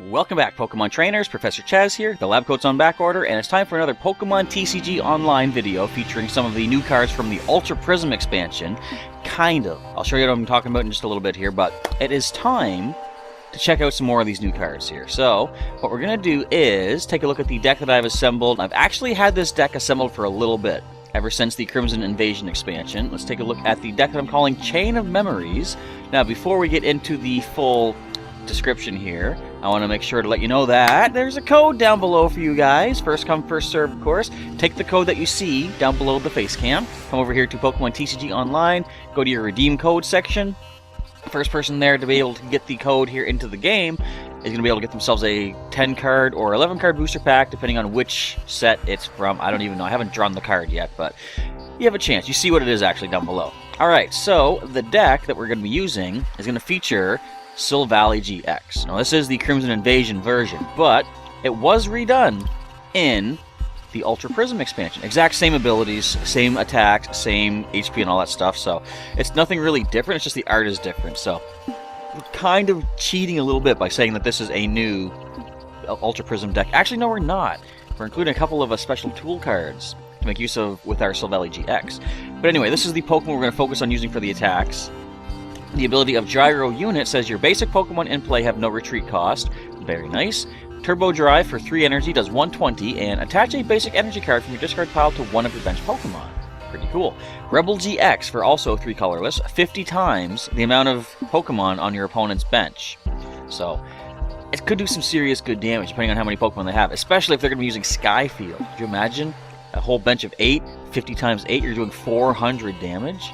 Welcome back, Pokemon trainers. Professor Chaz here. The lab coat's on back order, and it's time for another Pokemon TCG Online video featuring some of the new cards from the Ultra Prism expansion. Kind of. I'll show you what I'm talking about in just a little bit here, but it is time to check out some more of these new cards here. So, what we're going to do is take a look at the deck that I've assembled. I've actually had this deck assembled for a little bit, ever since the Crimson Invasion expansion. Let's take a look at the deck that I'm calling Chain of Memories. Now, before we get into the full description here, I want to make sure to let you know that there's a code down below for you guys. First come, first serve, of course. Take the code that you see down below the face cam. Come over here to Pokemon TCG Online. Go to your redeem code section. First person there to be able to get the code here into the game is going to be able to get themselves a 10 card or 11 card booster pack, depending on which set it's from. I don't even know. I haven't drawn the card yet, but you have a chance. You see what it is actually down below. Alright, so the deck that we're going to be using is going to feature Silvally-GX. Now, this is the Crimson Invasion version, but it was redone in the Ultra Prism expansion. Exact same abilities, same attacks, same HP and all that stuff, so it's nothing really different, it's just the art is different. So we're kind of cheating a little bit by saying that this is a new Ultra Prism deck. Actually, no, we're not. We're including a couple of special tool cards to make use of with our Silvally-GX. But anyway, this is the Pokemon we're going to focus on using for the attacks. The ability of Gyro Unit says your basic Pokemon in play have no retreat cost. Very nice. Turbo Drive for 3 energy does 120, and attach a basic energy card from your discard pile to one of your bench Pokemon. Pretty cool. Rebel GX for also 3 colorless, 50 times the amount of Pokemon on your opponent's bench. So, it could do some serious good damage depending on how many Pokemon they have, especially if they're going to be using Skyfield. Could you imagine? A whole bench of 8, 50 times 8, you're doing 400 damage?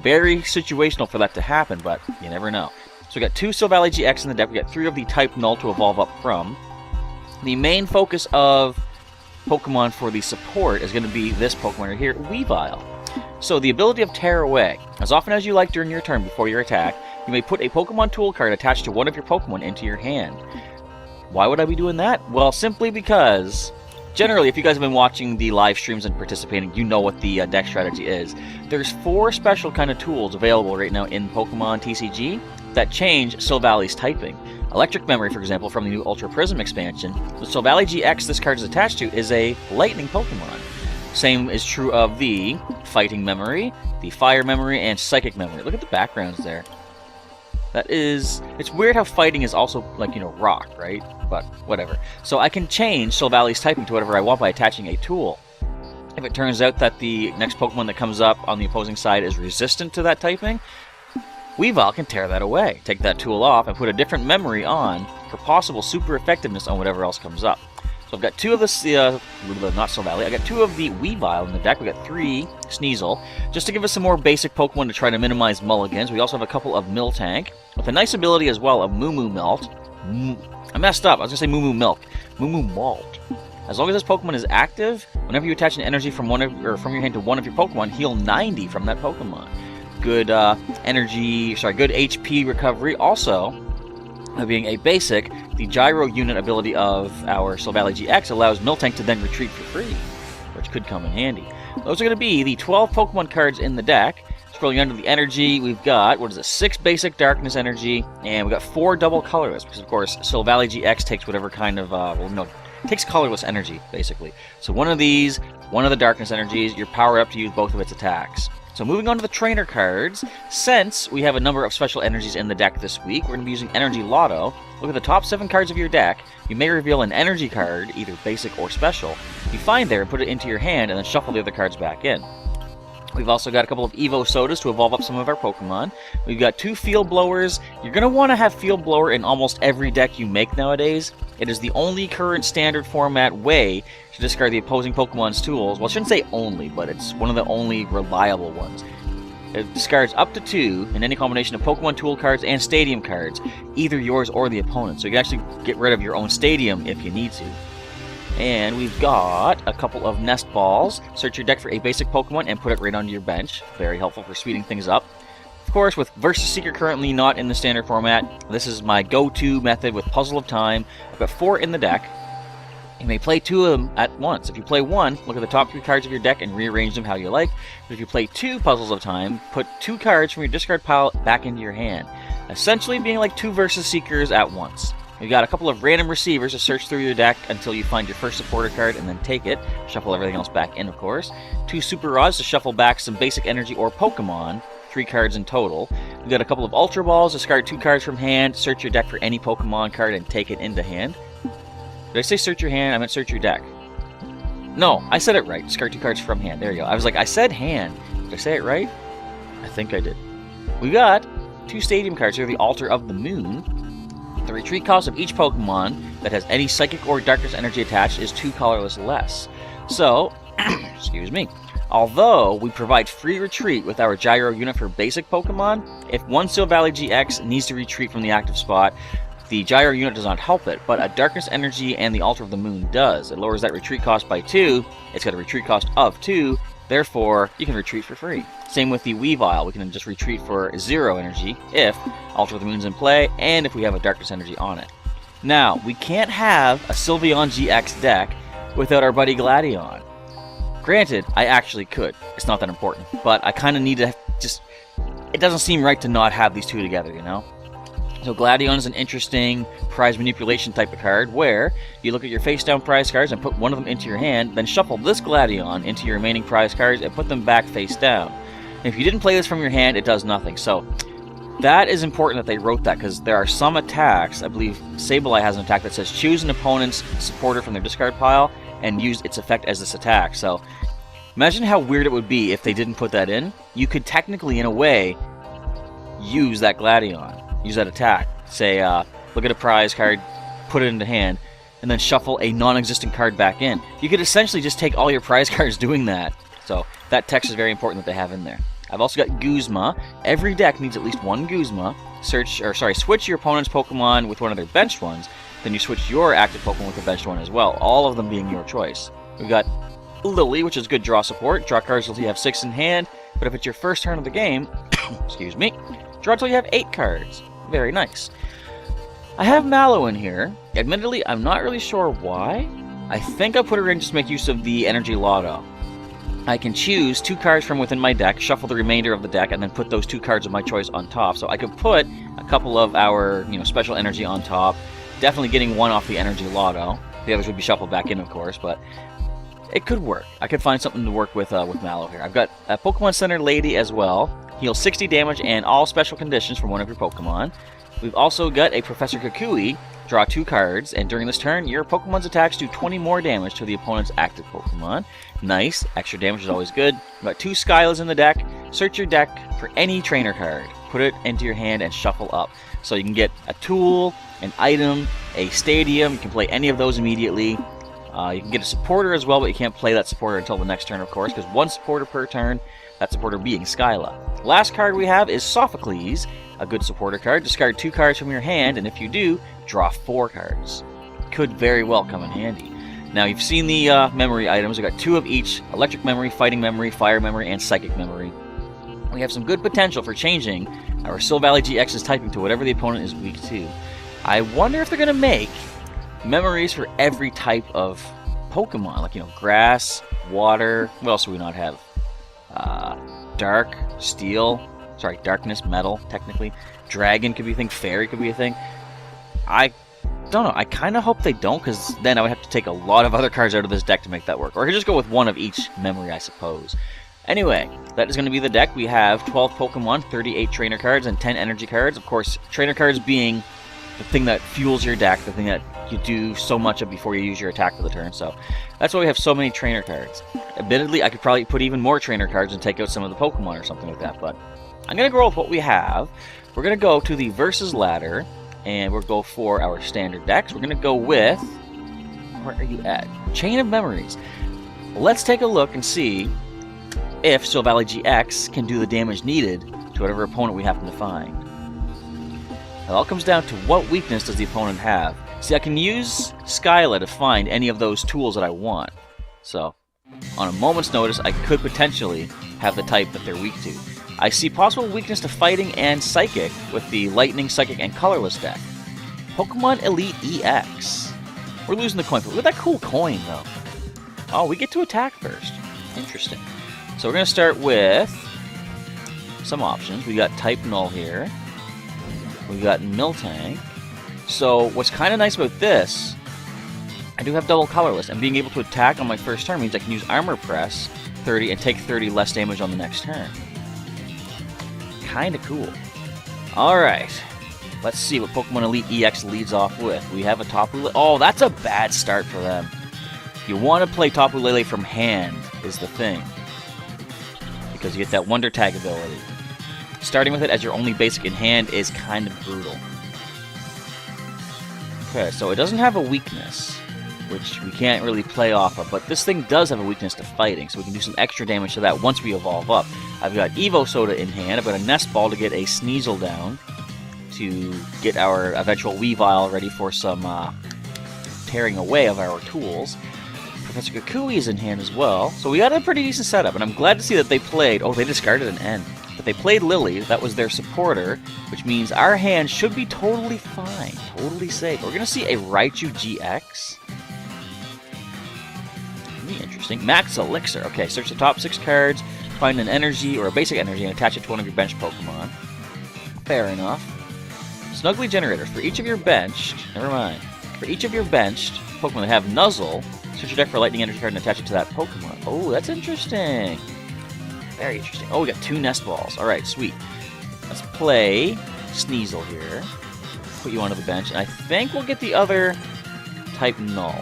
Very situational for that to happen, but you never know. So we got 2 Silvally-GX in the deck. We got 3 of the type Null to evolve up from. The main focus of Pokemon for the support is going to be this Pokemon right here, Weavile. So the ability of Tear Away. As often as you like during your turn before your attack, you may put a Pokemon tool card attached to one of your Pokemon into your hand. Why would I be doing that? Well, simply because generally, if you guys have been watching the live streams and participating, you know what the deck strategy is. There's 4 special kind of tools available right now in Pokemon TCG that change Silvally's typing. Electric Memory, for example, from the new Ultra Prism expansion. The Silvally-GX this card is attached to is a Lightning Pokemon. Same is true of the Fighting Memory, the Fire Memory, and Psychic Memory. Look at the backgrounds there. That is... It's weird how fighting is also, like, you know, rock, right? But whatever. So I can change Silvally's typing to whatever I want by attaching a tool. If it turns out that the next Pokemon that comes up on the opposing side is resistant to that typing, Weavile can tear that away. Take that tool off and put a different memory on for possible super effectiveness on whatever else comes up. So I've got 2 of the, not Silvally, I got 2 of the Weavile in the deck. We got 3 Sneasel. Just to give us some more basic Pokemon to try to minimize mulligans, we also have a couple of Miltank, with a nice ability as well of Moo Melt. I messed up, I was going to say Moo Milk. Moo Malt. As long as this Pokemon is active, whenever you attach an energy from from your hand to one of your Pokemon, heal 90 from that Pokemon. Good good HP recovery. Also, being a basic, the Gyro Unit ability of our Silvally-GX allows Miltank to then retreat for free, which could come in handy. Those are going to be the 12 Pokemon cards in the deck. Scrolling under the energy, we've got, 6 basic darkness energy, and we've got 4 double colorless, because of course Silvally-GX takes whatever kind of, takes colorless energy, basically. So one of these, one of the darkness energies, you're powered up to use both of its attacks. So moving on to the trainer cards, since we have a number of special energies in the deck this week, we're going to be using Energy Lotto. Look at the top 7 cards of your deck. You may reveal an energy card, either basic or special. You find there and put it into your hand, and then shuffle the other cards back in. We've also got a couple of Evo Sodas to evolve up some of our Pokemon. We've got 2 Field Blowers. You're going to want to have Field Blower in almost every deck you make nowadays. It is the only current standard format way to discard the opposing Pokemon's tools. Well, I shouldn't say only, but it's one of the only reliable ones. It discards up to 2 in any combination of Pokemon tool cards and stadium cards, either yours or the opponent. So you can actually get rid of your own stadium if you need to. And we've got a couple of Nest Balls. Search your deck for a basic Pokemon and put it right onto your bench. Very helpful for speeding things up. Of course, with Versus Seeker currently not in the standard format, this is my go-to method with Puzzle of Time. I've got 4 in the deck. You may play 2 of them at once. If you play 1, look at the top 3 cards of your deck and rearrange them how you like. But if you play 2 Puzzles of Time, put 2 cards from your discard pile back into your hand. Essentially being like 2 Versus Seekers at once. We've got a couple of random receivers to search through your deck until you find your first supporter card and then take it. Shuffle everything else back in, of course. 2 super rods to shuffle back some basic energy or Pokemon. 3 cards in total. We've got a couple of Ultra Balls, discard 2 cards from hand, search your deck for any Pokemon card and take it into hand. Did I say search your hand? I meant search your deck. No, I said it right. Discard 2 cards from hand. There you go. I was like, I said hand. Did I say it right? I think I did. We got 2 Stadium cards here, the Altar of the Moon. The retreat cost of each Pokemon that has any Psychic or Darkness energy attached is 2 colorless less. So, excuse me. Although we provide free retreat with our Gyro unit for basic Pokemon, if one Silvally-GX needs to retreat from the active spot, the Gyro unit does not help it, but a Darkness Energy and the Altar of the Moon does. It lowers that retreat cost by 2, it's got a retreat cost of 2, therefore you can retreat for free. Same with the Weavile, we can just retreat for 0 energy if Altar of the Moon's in play, and if we have a Darkness Energy on it. Now, we can't have a Sylveon-GX deck without our buddy Gladion. Granted, I actually could. It's not that important. But I kind of need to just... It doesn't seem right to not have these two together, you know? So Gladion is an interesting prize manipulation type of card where you look at your face-down prize cards and put one of them into your hand, then shuffle this Gladion into your remaining prize cards and put them back face down. And if you didn't play this from your hand, it does nothing. So that is important that they wrote that, because there are some attacks, I believe Sableye has an attack that says choose an opponent's supporter from their discard pile and use its effect as this attack. So imagine how weird it would be if they didn't put that in. You could technically, in a way, use that Gladion, use that attack. Say, look at a prize card, put it into hand, and then shuffle a non-existent card back in. You could essentially just take all your prize cards doing that. So that text is very important that they have in there. I've also got Guzma. Every deck needs at least one Guzma. Switch your opponent's Pokemon with one of their benched ones. Then you switch your active Pokemon with a benched one as well. All of them being your choice. We've got Lily, which is good draw support. Draw cards until you have 6 in hand. But if it's your first turn of the game, excuse me, draw until you have 8 cards. Very nice. I have Mallow in here. Admittedly, I'm not really sure why. I think I put her in just to make use of the Energy Lotto. I can choose 2 cards from within my deck, shuffle the remainder of the deck, and then put those 2 cards of my choice on top. So I could put a couple of our, special energy on top. Definitely getting one off the Energy Lotto. The others would be shuffled back in, of course, but it could work. I could find something to work with Mallow here. I've got a Pokemon Center Lady as well. Heals 60 damage and all special conditions from one of your Pokemon. We've also got a Professor Kukui. Draw 2 cards, and during this turn, your Pokemon's attacks do 20 more damage to the opponent's active Pokemon. Nice. Extra damage is always good. We've got 2 Skylas in the deck. Search your deck for any trainer card. Put it into your hand and shuffle up. So you can get a tool, an item, a stadium. You can play any of those immediately. You can get a supporter as well, but you can't play that supporter until the next turn, of course, because 1 supporter per turn, that supporter being Skyla. Last card we have is Sophocles, a good supporter card. Discard 2 cards from your hand, and if you do, draw 4 cards. Could very well come in handy. Now, you've seen the memory items. We've got 2 of each: Electric Memory, Fighting Memory, Fire Memory, and Psychic Memory. We have some good potential for changing our Silvally-GX's typing to whatever the opponent is weak to. I wonder if they're going to make memories for every type of Pokemon, like, grass, water. What else do we not have? Dark, steel, darkness, metal, technically. Dragon could be a thing, fairy could be a thing. I don't know. I kind of hope they don't, because then I would have to take a lot of other cards out of this deck to make that work. Or I could just go with 1 of each memory, I suppose. Anyway, that is going to be the deck. We have 12 Pokemon, 38 trainer cards, and 10 energy cards. Of course, trainer cards being the thing that fuels your deck, the thing that you do so much of before you use your attack for the turn. So that's why we have so many trainer cards. Admittedly, I could probably put even more trainer cards and take out some of the Pokemon or something like that, but I'm going to go with what we have. We're going to go to the Versus ladder, and we'll go for our standard decks. We're going to go with... Where are you at? Chain of Memories. Let's take a look and see if Silvally-GX can do the damage needed to whatever opponent we happen to find. It all comes down to what weakness does the opponent have. See, I can use Skyla to find any of those tools that I want. So, on a moment's notice, I could potentially have the type that they're weak to. I see possible weakness to Fighting and Psychic with the Lightning, Psychic, and Colorless deck. Pokemon Elite EX. We're losing the coin. Look at that cool coin, though. Oh, we get to attack first. Interesting. So we're going to start with some options. We got Type Null here. We got Miltank. So what's kind of nice about this, I do have double colorless, and being able to attack on my first turn means I can use Armor Press 30 and take 30 less damage on the next turn. Kinda cool. Alright, let's see what Pokemon Elite EX leads off with. We have a Tapu Lele. Oh, that's a bad start for them. You want to play Tapu Lele from hand, is the thing. Because you get that Wonder Tag ability. Starting with it as your only basic in hand is kind of brutal. Okay, so it doesn't have a weakness, which we can't really play off of, but this thing does have a weakness to fighting, so we can do some extra damage to that once we evolve up. I've got Evo Soda in hand, I've got a Nest Ball to get a Sneasel down, to get our eventual Weavile ready for some tearing away of our tools. Professor Kukui is in hand as well, so we got a pretty decent setup, and I'm glad to see that they played... Oh, they discarded an N. But they played Lily, that was their supporter, which means our hand should be totally fine, totally safe. We're going to see a Raichu-GX. Pretty interesting. Max Elixir. Okay, search the top 6 cards, find an energy or a basic energy, and attach it to one of your bench Pokemon. Fair enough. Snuggly Generators. For each of your benched... Never mind. For each of your benched Pokemon that have Nuzzle, search your deck for a Lightning Energy card and attach it to that Pokemon. Oh, that's interesting. Very interesting. Oh, we got 2 Nest Balls. Alright, sweet. Let's play Sneasel here. Put you onto the bench. And I think we'll get the other type Null.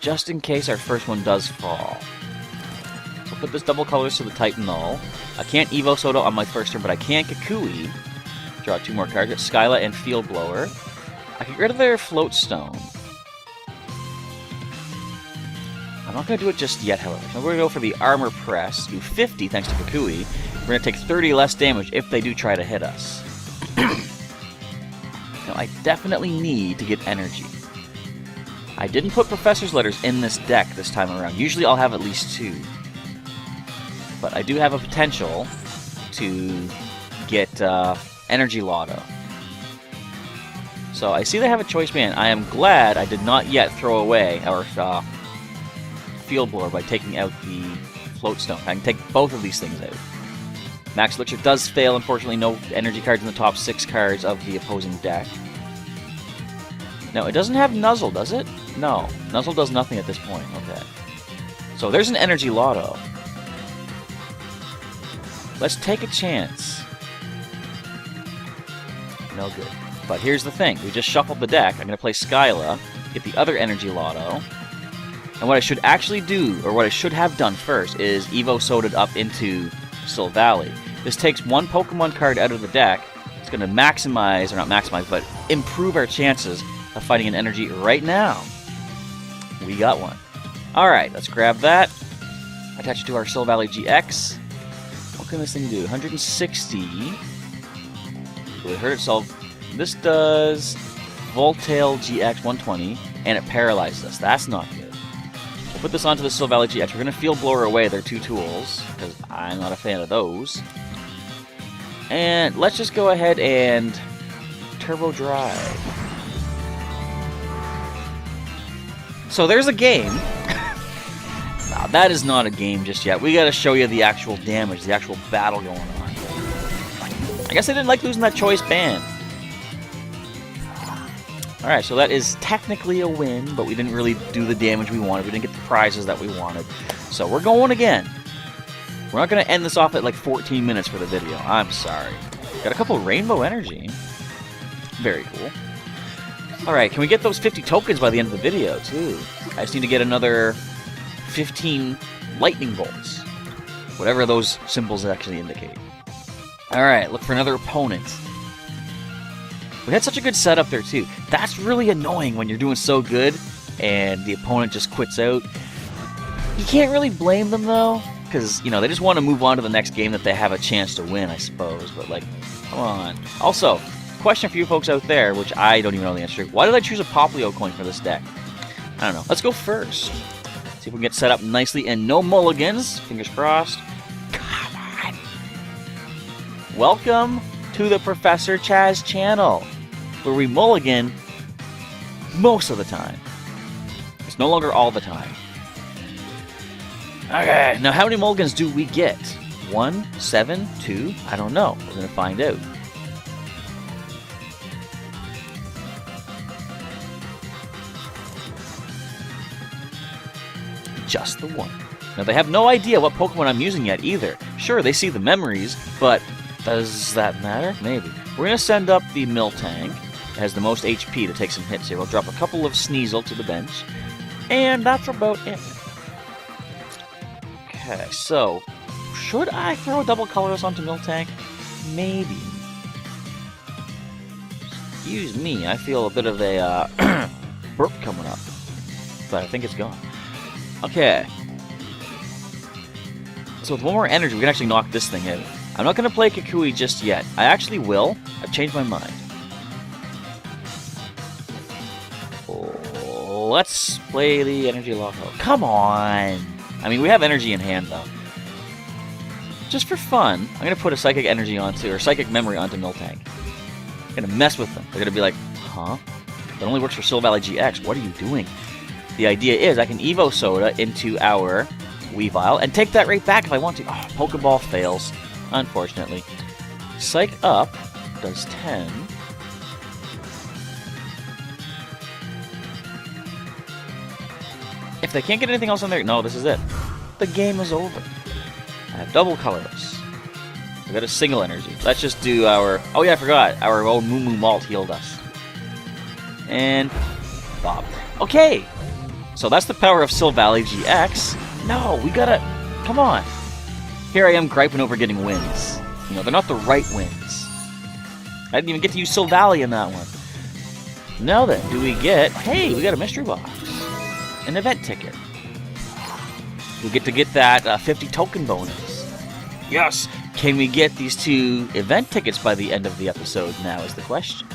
Just in case our first one does fall. So we'll put this double colors to the type Null. I can't Evo Soda on my first turn, but I can Kukui. Draw 2 more cards. Get Skyla and Field Blower. I can get rid of their Float Stone. I'm not going to do it just yet, however. So we're going to go for the Armor Press, do 50 thanks to Kukui. We're going to take 30 less damage if they do try to hit us. Now, I definitely need to get energy. I didn't put Professor's Letters in this deck this time around. Usually I'll have at least 2. But I do have a potential to get Energy Lotto. So I see they have a Choice Band. I am glad I did not yet throw away our... Field Blower by taking out the Float Stone. I can take both of these things out. Max Elixir does fail, unfortunately. No energy cards in the top 6 cards of the opposing deck. Now, it doesn't have Nuzzle, does it? No. Nuzzle does nothing at this point. Okay. So there's an Energy Lotto. Let's take a chance. No good. But here's the thing. We just shuffled the deck. I'm going to play Skyla, get the other Energy Lotto. And what I should actually do, or what I should have done first, is Evo Soda'd up into Silvally. This takes 1 Pokemon card out of the deck. It's going to maximize, or not maximize, but improve our chances of fighting an energy right now. We got one. Alright, let's grab that. Attach it to our Silvally-GX. What can this thing do? 160. So it hurt itself. This does Voltail-GX 120, and it paralyzes us. That's not good. We'll put this onto the Silvally-GX. We're going to Field Blower away their 2 tools, because I'm not a fan of those. And let's just go ahead and Turbo Drive. So there's a game. Now, that is not a game just yet. We got to show you the actual damage, the actual battle going on. I guess I didn't like losing that Choice Band. Alright, so that is technically a win, but we didn't really do the damage we wanted. We didn't get the prizes that we wanted. So we're going again. We're not going to end this off at like 14 minutes for the video. I'm sorry. Got a couple Rainbow Energy. Very cool. Alright, can we get those 50 tokens by the end of the video, too? I just need to get another 15 Lightning Bolts. Whatever those symbols actually indicate. Alright, look for another opponent. We had such a good setup there, too. That's really annoying when you're doing so good and the opponent just quits out. You can't really blame them, though, because, you know, they just want to move on to the next game that they have a chance to win, I suppose. But, like, come on. Also, question for you folks out there, which I don't even know the answer to. Why did I choose a Poplio coin for this deck? I don't know. Let's go first. See if we can get set up nicely and no mulligans. Fingers crossed. Come on. Welcome to the Professor Chaz channel, where we mulligan most of the time. It's no longer all the time. Okay, now how many mulligans do we get? 1, 7, 2? I don't know. We're going to find out. just the one. Now, they have no idea what Pokemon I'm using yet either. Sure, they see the memories, but does that matter? Maybe. We're going to send up the Miltank. It has the most HP to take some hits here. We'll drop a couple of Sneasel to the bench. And that's about it. Okay, so should I throw a double colorless onto Miltank? Maybe. Excuse me, I feel a bit of a burp coming up. But I think it's gone. Okay. So with one more energy, we can actually knock this thing in. I'm not going to play Kukui just yet. I actually will. I've changed my mind. Oh, let's play the energy lockout. Come on! I mean, we have energy in hand, though. Just for fun, I'm going to put a Psychic Energy onto, or Psychic Memory onto Miltank. I'm going to mess with them. They're going to be like, huh? That only works for Silvally-GX. What are you doing? The idea is I can Evo Soda into our Weavile and take that right back if I want to. Oh, Pokeball fails, unfortunately. Psych Up does 10. If they can't get anything else on there, no, this is it. The game is over. I have double colorless. We got a single energy. Let's just do our... Oh yeah, I forgot. Our own Moo Moo Malt healed us. And... Bob. Okay! So that's the power of Silvally-GX. No, we gotta... Come on. Here I am griping over getting wins. You know, they're not the right wins. I didn't even get to use Silvally in that one. Now then, do we get... Hey, we got a mystery box. An event ticket. We get to get that 50 token bonus. Yes! Can we get these 2 event tickets by the end of the episode now is the question.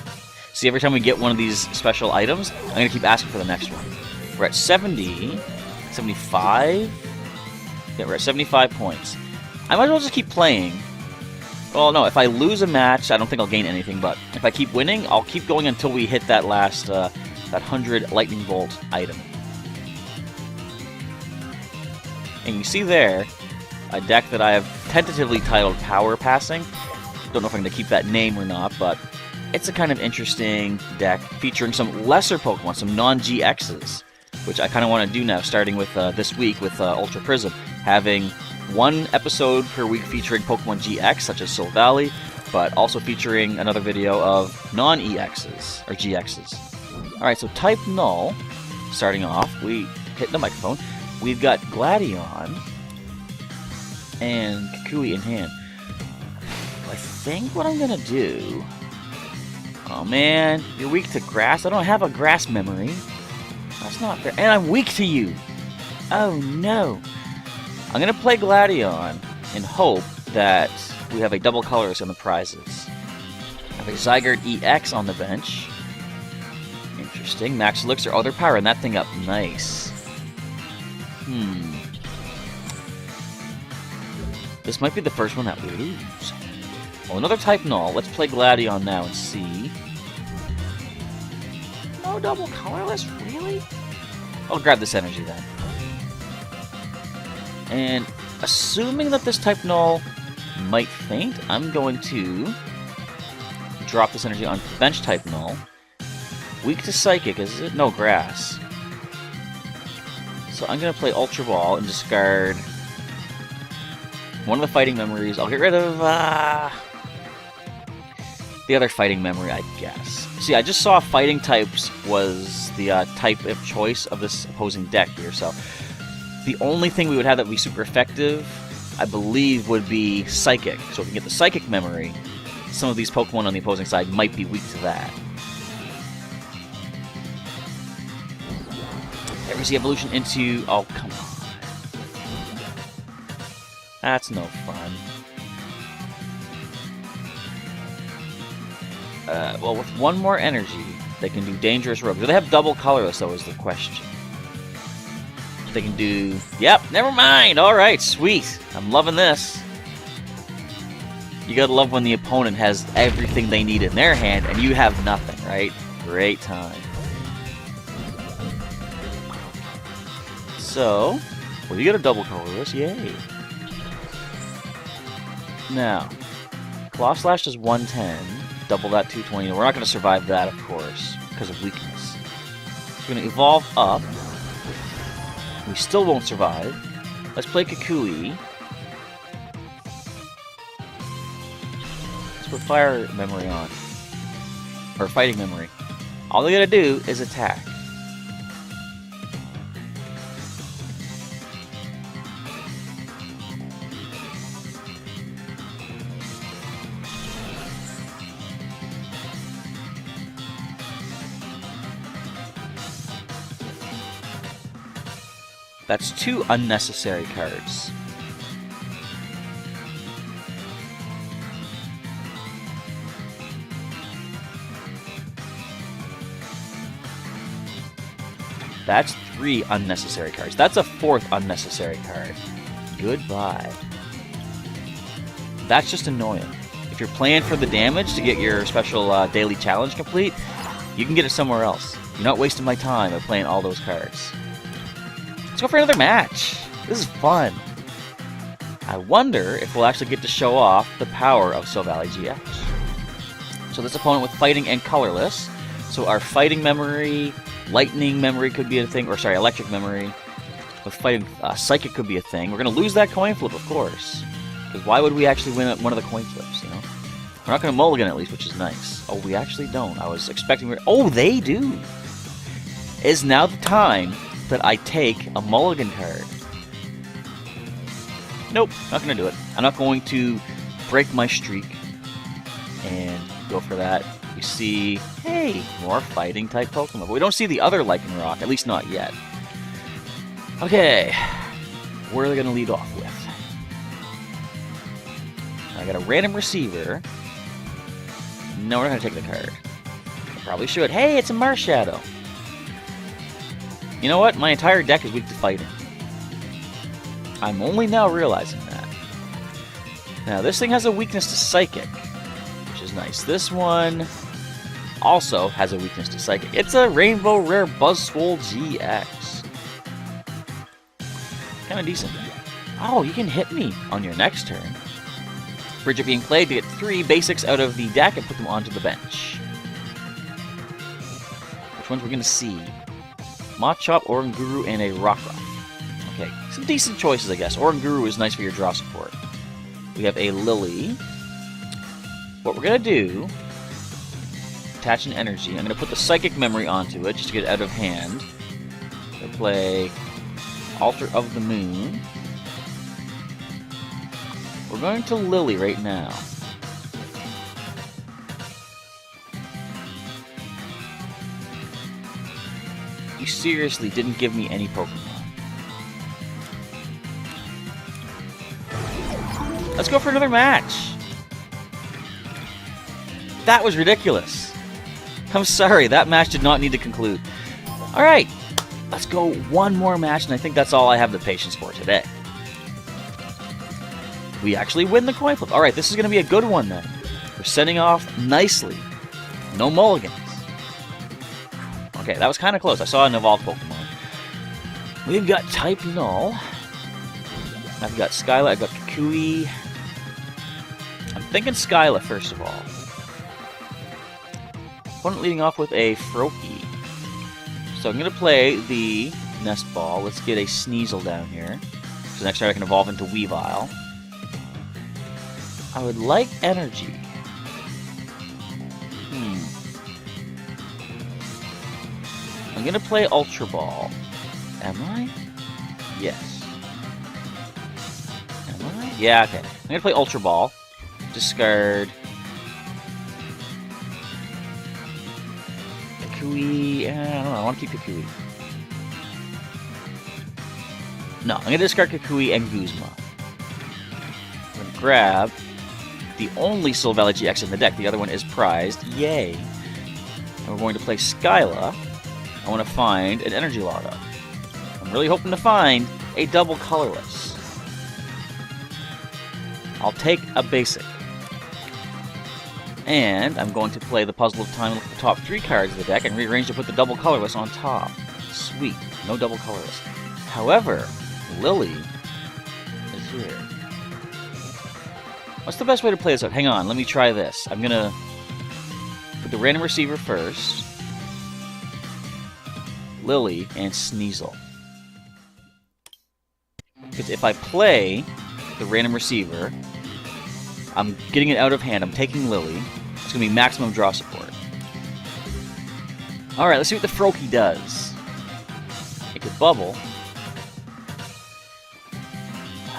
See, every time we get one of these special items, I'm going to keep asking for the next one. We're at 70, 75. Yeah, we're at 75 points. I might as well just keep playing. Well, no, if I lose a match, I don't think I'll gain anything, but if I keep winning, I'll keep going until we hit that last, that 100 Lightning Bolt item. And you see there, a deck that I have tentatively titled Power Passing. Don't know if I'm going to keep that name or not, but it's a kind of interesting deck featuring some lesser Pokemon, some non-GXs, which I kind of want to do now, starting with this week with Ultra Prism, having one episode per week featuring Pokemon GX, such as Silvally, but also featuring another video of non-EXs, or GXs. Alright, so type Null, starting off, we hit the microphone. We've got Gladion and Kukui in hand. I think what I'm gonna do... Oh man, you're weak to grass. I don't have a grass memory. That's not fair. And I'm weak to you. Oh no. I'm gonna play Gladion and hope that we have a double colorless on the prizes. I have a Zygarde EX on the bench. Interesting. Max Elixir, oh, they're powering that thing up nice. This might be the first one that we lose. Well, another type Null. Let's play Gladion now and see. No double colorless? Really? I'll grab this energy then. And assuming that this type Null might faint, I'm going to drop this energy on bench type Null. Weak to Psychic, is it? No, Grass. So I'm going to play Ultra Ball and discard one of the fighting memories. I'll get rid of the other fighting memory, I guess. See, I just saw fighting types was the type of choice of this opposing deck here, so the only thing we would have that would be super effective, I believe, would be Psychic. So if we can get the Psychic memory, some of these Pokemon on the opposing side might be weak to that. There's the evolution into... Oh, come on. That's no fun. Well, with one more energy, they can do Dangerous Rogue. Do they have double colorless, though, is the question. They can do... Yep, never mind! Alright, sweet. I'm loving this. You gotta love when the opponent has everything they need in their hand, and you have nothing, right? Great time. So, well, you get a double colorless, yay. Now, Claw Slash does 110, double that 220. We're not going to survive that, of course, because of weakness. So we're going to evolve up. We still won't survive. Let's play Kukui. Let's put Fire Memory on. Or Fighting Memory. All they gotta do is attack. That's 2 unnecessary cards. That's 3 unnecessary cards. That's a 4th unnecessary card. Goodbye. That's just annoying. If you're playing for the damage to get your special daily challenge complete, you can get it somewhere else. You're not wasting my time by playing all those cards. Let's go for another match. This is fun. I wonder if we'll actually get to show off the power of Silvally-GX. So this opponent with fighting and colorless. So our fighting memory, lightning memory could be a thing, or sorry, electric memory. With fighting, psychic could be a thing. We're going to lose that coin flip, of course. Because why would we actually win one of the coin flips, you know? We're not going to mulligan at least, which is nice. Oh, we actually don't. I was expecting... Oh, they do! Is now the time that I take a mulligan card. Nope, not going to do it. I'm not going to break my streak and go for that. We see, hey, more fighting type Pokemon. But we don't see the other Lycanroc, at least not yet. Okay, where are they going to lead off with? I got a random receiver. No, we're not going to take the card. I probably should. Hey, it's a Marshadow. You know what? My entire deck is weak to fighting. I'm only now realizing that. Now, this thing has a weakness to Psychic, which is nice. This one also has a weakness to Psychic. It's a Rainbow Rare Buzzwole-GX. Kind of decent. Oh, you can hit me on your next turn. Bridget being played to get 3 basics out of the deck and put them onto the bench. Which ones we're going to see? Machop, Oranguru, and a Rockruff. Okay, some decent choices, I guess. Oranguru is nice for your draw support. We have a Lily. What we're going to do, attach an energy. I'm going to put the Psychic Memory onto it just to get it out of hand. I'm going to play Altar of the Moon. We're going to Lily right now. You seriously didn't give me any Pokemon. Let's go for another match. That was ridiculous. I'm sorry, that match did not need to conclude. Alright, let's go one more match, and I think that's all I have the patience for today. We actually win the coin flip. Alright, this is going to be a good one then. We're sending off nicely. No mulligans. Okay, that was kind of close. I saw an evolved Pokemon. We've got Type Null. I've got Skyla, I've got Kukui. I'm thinking Skyla first of all. Opponent leading off with a Froakie. So I'm going to play the Nest Ball. Let's get a Sneasel down here. So next turn I can evolve into Weavile. I would like Energy. I'm going to play Ultra Ball. Am I? Yes. Am I? Yeah, okay. I'm going to play Ultra Ball. Discard Kukui. I don't know. I want to keep Kukui. No, I'm going to discard Kukui and Guzma. I'm going to grab the only Silvally-GX in the deck. The other one is prized. Yay. And we're going to play Skyla. I want to find an Energy Lotto. I'm really hoping to find a double colorless. I'll take a basic. And I'm going to play the Puzzle of Time and look at the top 3 cards of the deck and rearrange to put the double colorless on top. Sweet. No double colorless. However, Lily is here. What's the best way to play this out? Hang on, let me try this. I'm going to put the random receiver first. Lily and Sneasel. because if I play the random receiver, I'm getting it out of hand. I'm taking Lily. It's going to be maximum draw support. Alright, let's see what the Froakie does. It could bubble.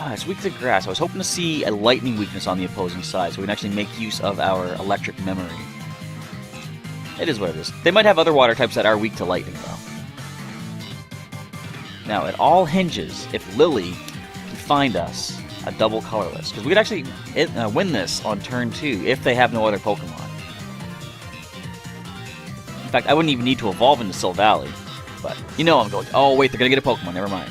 It's weak to grass. I was hoping to see a lightning weakness on the opposing side so we can actually make use of our electric memory. It is what it is. They might have other water types that are weak to lightning, though. Now, it all hinges if Lily can find us a double colorless. Because we could actually win this on turn 2 if they have no other Pokemon. In fact, I wouldn't even need to evolve into Silvally. But, you know I'm going, oh wait, they're going to get a Pokemon, never mind.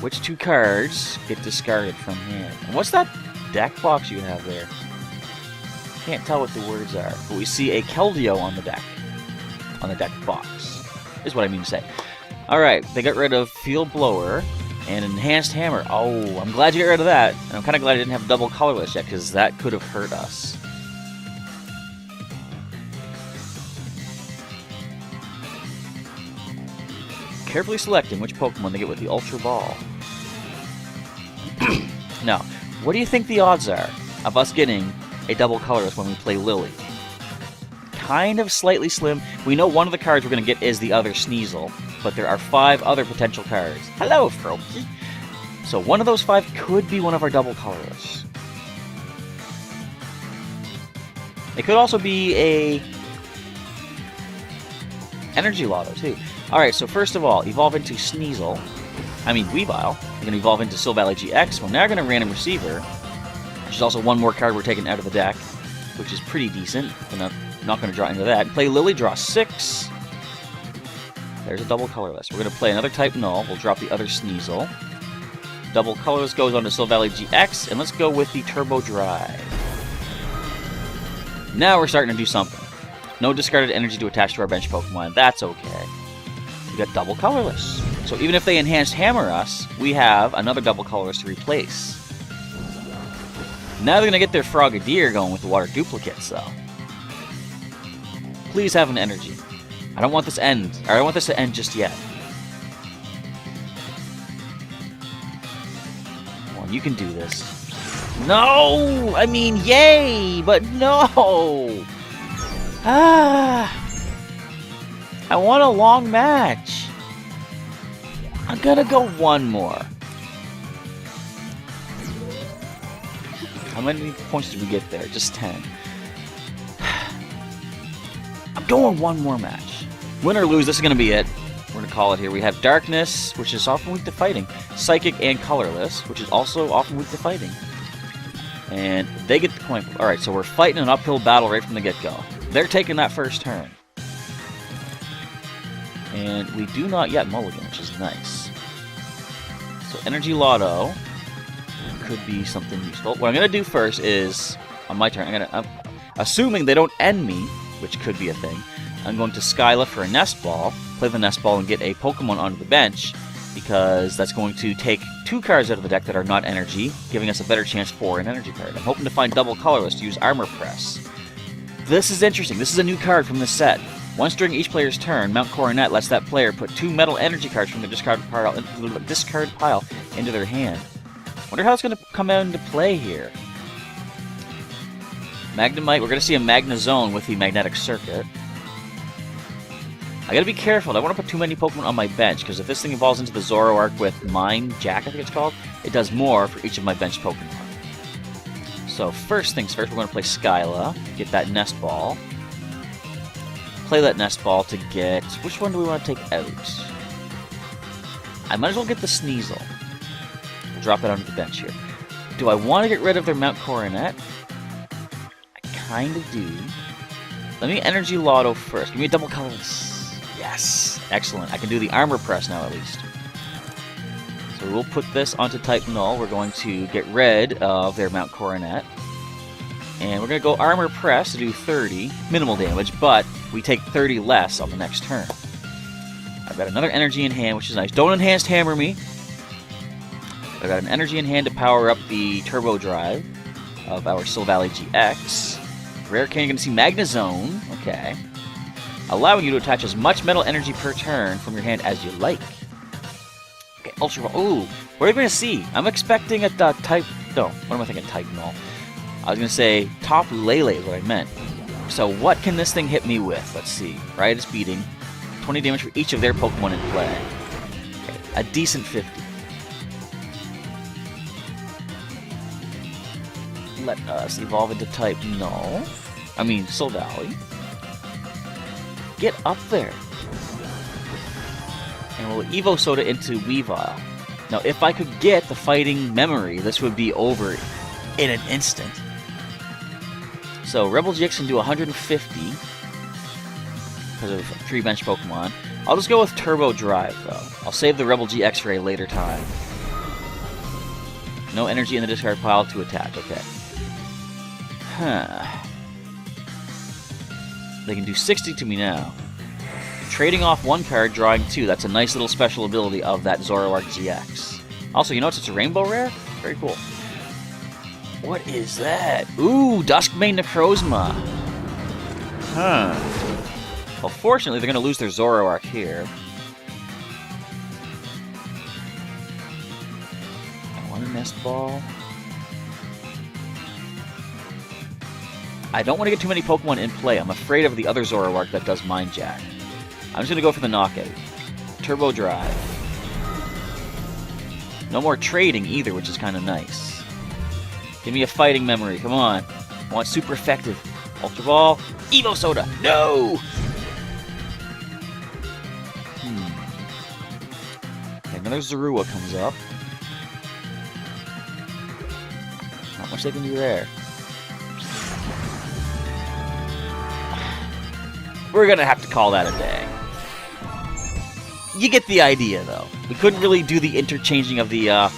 Which 2 cards get discarded from hand? And what's that deck box you have there? Can't tell what the words are, but we see a Keldeo on the deck box, is what I mean to say. Alright, they got rid of Field Blower and Enhanced Hammer. Oh, I'm glad you got rid of that. And I'm kind of glad I didn't have double colorless yet, because that could have hurt us. Carefully selecting which Pokemon they get with the Ultra Ball. Now, what do you think the odds are of us getting a double colorless when we play Lily? Kind of slightly slim. We know one of the cards we're going to get is the other Sneasel, but there are 5 other potential cards. Hello, Froakie! So one of those 5 could be one of our double colorless. It could also be a Energy Lotto, too. Alright, so first of all, evolve into Weavile. We're going to evolve into Silvally-GX. We're now going to Random Receiver, which is also one more card we're taking out of the deck, which is pretty decent. We're not going to draw into that. Play Lily, draw 6. There's a double colorless. We're going to play another type Null. We'll drop the other Sneasel. Double colorless goes on to Silvally-GX, and let's go with the Turbo Drive. Now we're starting to do something. No discarded energy to attach to our bench Pokemon. That's okay. We got double colorless. So even if they Enhanced Hammer us, we have another double colorless to replace. Now they're going to get their Frogadier going with the water duplicates, though. Please have an energy. I don't want this to end just yet. Come on, you can do this. No! I mean, yay! But no! I want a long match. I'm gonna go one more. How many points did we get there? Just 10. I'm going one more match. Win or lose, this is gonna be it. We're gonna call it here. We have Darkness, which is often weak to fighting. Psychic and Colorless, which is also often weak to fighting. And they get the coin. Alright, so we're fighting an uphill battle right from the get-go. They're taking that first turn. And we do not yet mulligan, which is nice. So Energy Lotto could be something useful. What I'm going to do first is, on my turn, I'm assuming they don't end me, which could be a thing, I'm going to Skyla for a Nest Ball, play the Nest Ball and get a Pokemon onto the bench, because that's going to take 2 cards out of the deck that are not energy, giving us a better chance for an energy card. I'm hoping to find double colorless to use Armor Press. This is interesting. This is a new card from this set. Once during each player's turn, Mount Coronet lets that player put 2 metal energy cards from their discard pile into their hand. Wonder how it's going to come out into play here. Magnemite, we're going to see a Magnezone with the Magnetic Circuit. I gotta be careful. I don't want to put too many Pokemon on my bench, because if this thing evolves into the Zoroark with Mind Jack, I think it's called, it does more for each of my bench Pokemon. So first things first, we're going to play Skyla, get that Nest Ball. Play that Nest Ball to get... Which one do we want to take out? I might as well get the Sneasel. We'll drop it onto the bench here. Do I want to get rid of their Mount Coronet? I kind of do. Let me Energy Lotto first. Give me a double colorless. Yes! Excellent. I can do the Armor Press now, at least. So we'll put this onto type Null. We're going to get rid of their Mount Coronet. And we're going to go Armor Press to do 30. Minimal damage, but we take 30 less on the next turn. I've got another energy in hand, which is nice. Don't Enhanced Hammer me. I've got an energy in hand to power up the Turbo Drive of our Silvally-GX. Rare Candy, going to see Magnezone. Okay. allowing you to attach as much metal energy per turn from your hand as you like. Okay, Ultra Ball. Ooh, what are we going to see? I'm expecting a type... No, what am I thinking? Type Null. I was going to say Top Lele is what I meant. So what can this thing hit me with? Let's see. Riotous Beating. 20 damage for each of their Pokemon in play. Okay, a decent 50. Let us evolve into type Null. I mean, Silvally. Get up there. And we'll Evo Soda into Weavile. Now, if I could get the Fighting Memory, this would be over in an instant. So, Rebel-GX can do 150 because of 3 bench Pokemon. I'll just go with Turbo Drive, though. I'll save the Rebel-GX for a later time. No energy in the discard pile to attach. Okay. Huh. They can do 60 to me now. Trading off 1 card, drawing 2. That's a nice little special ability of that Zoroark-GX. Also, you notice it's a Rainbow Rare? Very cool. What is that? Ooh, Duskmane Necrozma. Huh. Well, fortunately, they're going to lose their Zoroark here. I want a Nest Ball. I don't want to get too many Pokemon in play. I'm afraid of the other Zoroark that does Mind Jack. I'm just going to go for the Knockout. Turbo Drive. No more trading either, which is kind of nice. Give me a Fighting Memory. Come on. I want super effective. Ultra Ball. Evo Soda. No! Okay, another Zorua comes up. Not much they can do there. We're going to have to call that a day. You get the idea, though. We couldn't really do the interchanging of the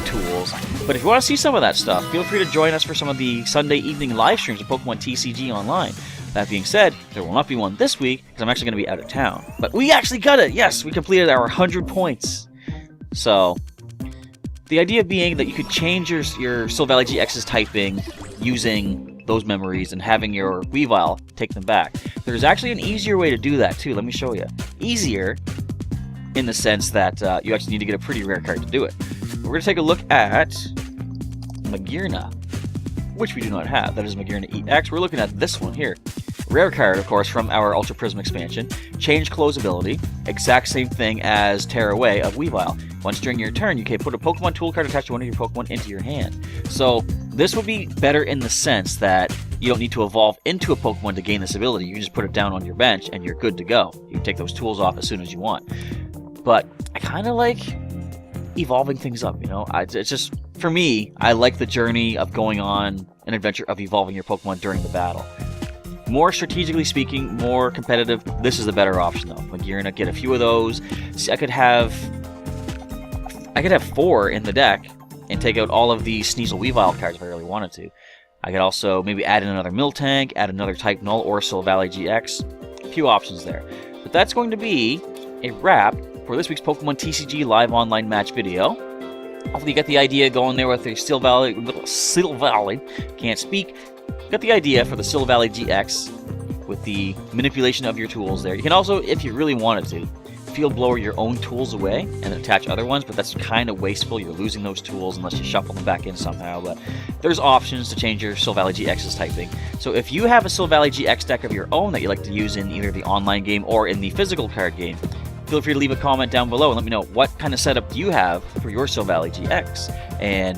tools. But if you want to see some of that stuff, feel free to join us for some of the Sunday evening live streams of Pokemon TCG online. That being said, there will not be one this week, because I'm actually going to be out of town. But we actually got it! Yes, we completed our 100 points. So, the idea being that you could change your Silvally-GX's typing using those memories and having your Weavile take them back. There's actually an easier way to do that, too. Let me show you. Easier in the sense that you actually need to get a pretty rare card to do it. We're going to take a look at Magearna, which we do not have. That is Magearna EX. We're looking at this one here. Rare card, of course, from our Ultra Prism expansion. Change Close ability. Exact same thing as Tear Away of Weavile. Once during your turn, you can put a Pokemon tool card attached to one of your Pokemon into your hand. So, this would be better in the sense that you don't need to evolve into a Pokemon to gain this ability. You can just put it down on your bench and you're good to go. You can take those tools off as soon as you want. But I kind of like evolving things up, you know? It's just, for me, I like the journey of going on an adventure of evolving your Pokemon during the battle. More strategically speaking, more competitive, this is the better option though. Magearna, get a few of those. See, I could have 4 in the deck and take out all of the Sneasel Weavile cards if I really wanted to. I could also maybe add in another Miltank, add another Type Null or Silvally-GX. A few options there. But that's going to be a wrap for this week's Pokemon TCG live online match video. Hopefully you got the idea going there with the Silvally, can't speak. Got the idea for the Silvally-GX with the manipulation of your tools there. You can also, if you really wanted to, field blower your own tools away and attach other ones, but that's kind of wasteful. You're losing those tools unless you shuffle them back in somehow, but there's options to change your Silvally-GX's typing. So if you have a Silvally-GX deck of your own that you like to use in either the online game or in the physical card game, feel free to leave a comment down below and let me know what kind of setup do you have for your Silvally-GX. And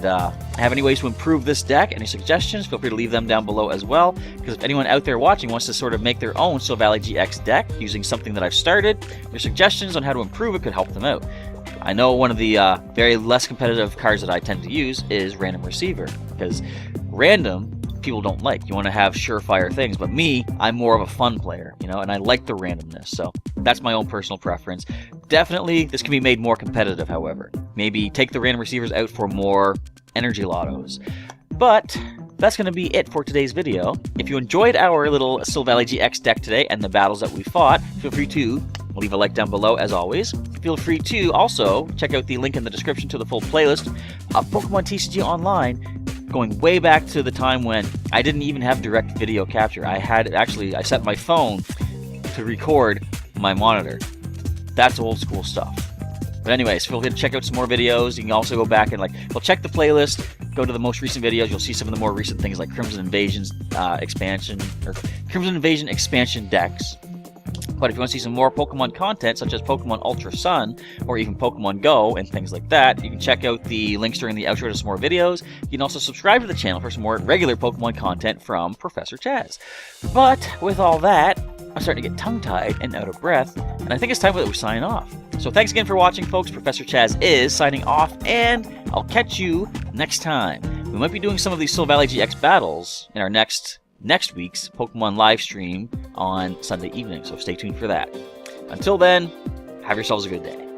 have any ways to improve this deck, any suggestions, feel free to leave them down below as well. Because if anyone out there watching wants to sort of make their own Silvally-GX deck using something that I've started, your suggestions on how to improve it could help them out. I know one of the very less competitive cards that I tend to use is Random Receiver, because random people don't like. You want to have surefire things, but me, I'm more of a fun player, you know, and I like the randomness, so that's my own personal preference. Definitely, this can be made more competitive, however. Maybe take the random receivers out for more energy lottos. But that's going to be it for today's video. If you enjoyed our little Silvally-GX deck today and the battles that we fought, feel free to leave a like down below as always. Feel free to also check out the link in the description to the full playlist of Pokemon TCG Online, going way back to the time when I didn't even have direct video capture. I set my phone to to record my monitor. That's old school stuff. But anyways, feel free to check out some more videos. You can also go back and check the playlist, go to the most recent videos. You'll see some of the more recent things like Crimson Invasion's expansion, or Crimson Invasion expansion decks. But if you want to see some more Pokemon content, such as Pokemon Ultra Sun, or even Pokemon Go, and things like that, you can check out the links during the outro to some more videos. You can also subscribe to the channel for some more regular Pokemon content from Professor Chaz. But with all that, I'm starting to get tongue-tied and out of breath, and I think it's time that we sign off. So thanks again for watching, folks. Professor Chaz is signing off, and I'll catch you next time. We might be doing some of these Silvally-GX battles in our next week's Pokemon live stream on Sunday evening, so stay tuned for that. Until then, have yourselves a good day.